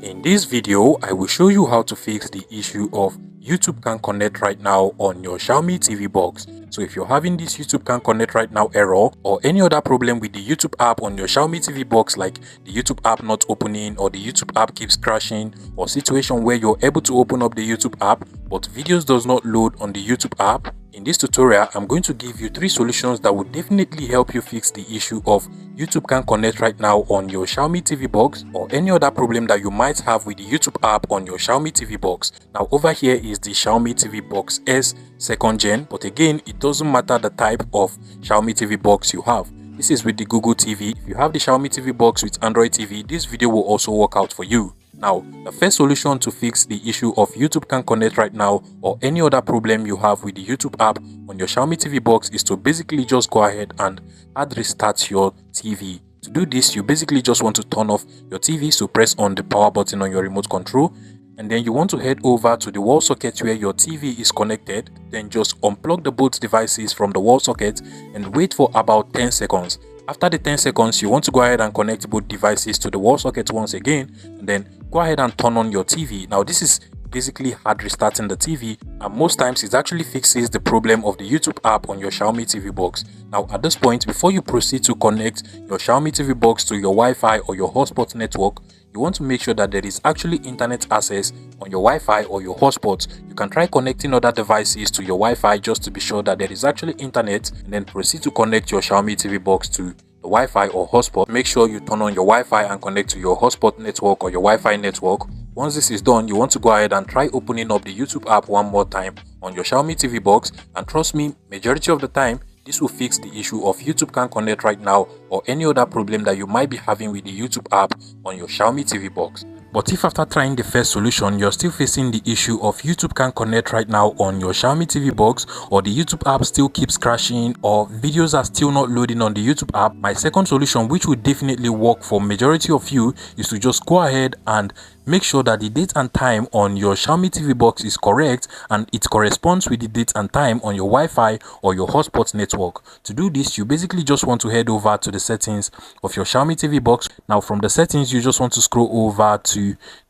In this video, I will show you how to fix the issue of YouTube can't connect right now on your Xiaomi TV box. So if you're having this YouTube can't connect right now error or any other problem with the YouTube app on your Xiaomi TV box, like the YouTube app not opening or the YouTube app keeps crashing, or situation where you're able to open up the YouTube app but videos does not load on the YouTube app, in this tutorial, I'm going to give you 3 solutions that will definitely help you fix the issue of YouTube can't connect right now on your Xiaomi TV box or any other problem that you might have with the YouTube app on your Xiaomi TV box. Now over here is the Xiaomi TV Box S 2nd gen, but again, it doesn't matter the type of Xiaomi TV box you have. This is with the Google TV. If you have the Xiaomi TV box with Android TV, this video will also work out for you. Now, the first solution to fix the issue of YouTube can't connect right now or any other problem you have with the YouTube app on your Xiaomi TV box is to basically just go ahead and hard restart your TV. To do this, you basically just want to turn off your TV, so press on the power button on your remote control, and then you want to head over to the wall socket where your TV is connected. Then just unplug the both devices from the wall socket and wait for about 10 seconds. After the 10 seconds, you want to go ahead and connect both devices to the wall socket once again, and then go ahead and turn on your TV. Now this is basically hard restarting the TV, and most times it actually fixes the problem of the YouTube app on your Xiaomi TV box. Now at this point, before you proceed to connect your Xiaomi TV box to your Wi-Fi or your hotspot network, you want to make sure that there is actually internet access on your Wi-Fi or your hotspot. You can try connecting other devices to your Wi-Fi just to be sure that there is actually internet, and then proceed to connect your Xiaomi TV box to the Wi-Fi or hotspot. Make sure you turn on your Wi-Fi and connect to your hotspot network or your Wi-Fi network. Once this is done, you want to go ahead and try opening up the YouTube app one more time on your Xiaomi TV box, and trust me, majority of the time this will fix the issue of YouTube can't connect right now or any other problem that you might be having with the YouTube app on your Xiaomi TV box. But if after trying the first solution, you're still facing the issue of YouTube can't connect right now on your Xiaomi TV box, or the YouTube app still keeps crashing, or videos are still not loading on the YouTube app, my second solution, which will definitely work for majority of you, is to just go ahead and make sure that the date and time on your Xiaomi TV box is correct and it corresponds with the date and time on your Wi-Fi or your hotspot network. To do this, you basically just want to head over to the settings of your Xiaomi TV box. Now from the settings, you just want to scroll over to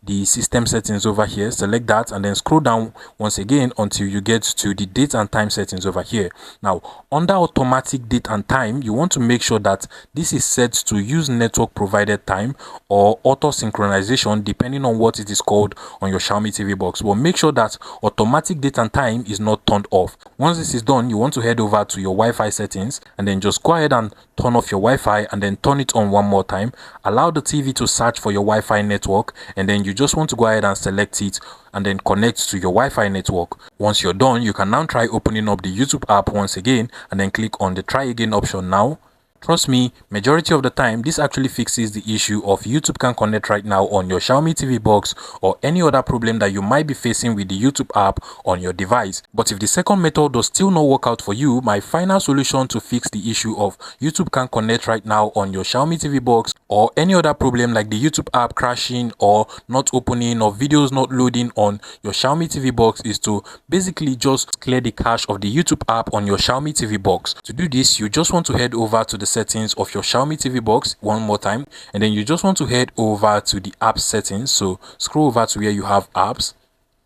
the system settings over here, select that, and then scroll down once again until you get to the date and time settings over here. Now under automatic date and time, you want to make sure that this is set to use network provided time or auto synchronization, depending on what it is called on your Xiaomi TV box. But make sure that automatic date and time is not turned off. Once this is done, you want to head over to your Wi-Fi settings and then just go ahead and turn off your Wi-Fi and then turn it on one more time. Allow the TV to search for your Wi-Fi network, and then you just want to go ahead and select it and then connect to your Wi-Fi network. Once you're done, you can now try opening up the YouTube app once again and then click on the try again option now. Trust me, majority of the time, this actually fixes the issue of YouTube can't connect right now on your Xiaomi TV box or any other problem that you might be facing with the YouTube app on your device. But if the second method does still not work out for you, my final solution to fix the issue of YouTube can't connect right now on your Xiaomi TV box or any other problem like the YouTube app crashing or not opening or videos not loading on your Xiaomi TV box is to basically just clear the cache of the YouTube app on your Xiaomi TV box. To do this, you just want to head over to the settings of your Xiaomi TV box one more time, and then you just want to head over to the app settings. So scroll over to where you have apps,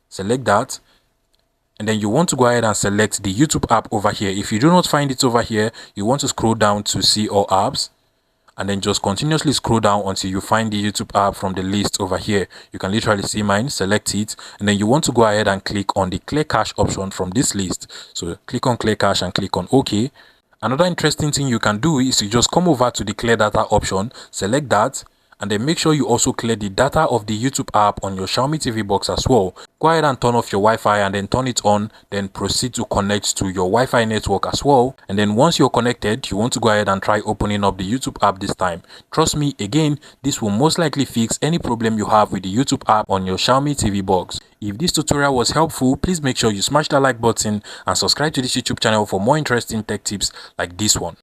select that, and then you want to go ahead and select the YouTube app over here. If you do not find it over here, you want to scroll down to see all apps, and then just continuously scroll down until you find the YouTube app from the list over here. You can literally see mine, select it, and then you want to go ahead and click on the clear cache option from this list. So click on clear cache and click on OK. Another interesting thing you can do is you just come over to the clear data option, select that, and then make sure you also clear the data of the YouTube app on your Xiaomi TV box as well. Go ahead and turn off your Wi-Fi and then turn it on, then proceed to connect to your Wi-Fi network as well. And then once you're connected, you want to go ahead and try opening up the YouTube app this time. Trust me, again, this will most likely fix any problem you have with the YouTube app on your Xiaomi TV box. If this tutorial was helpful, please make sure you smash that like button and subscribe to this YouTube channel for more interesting tech tips like this one.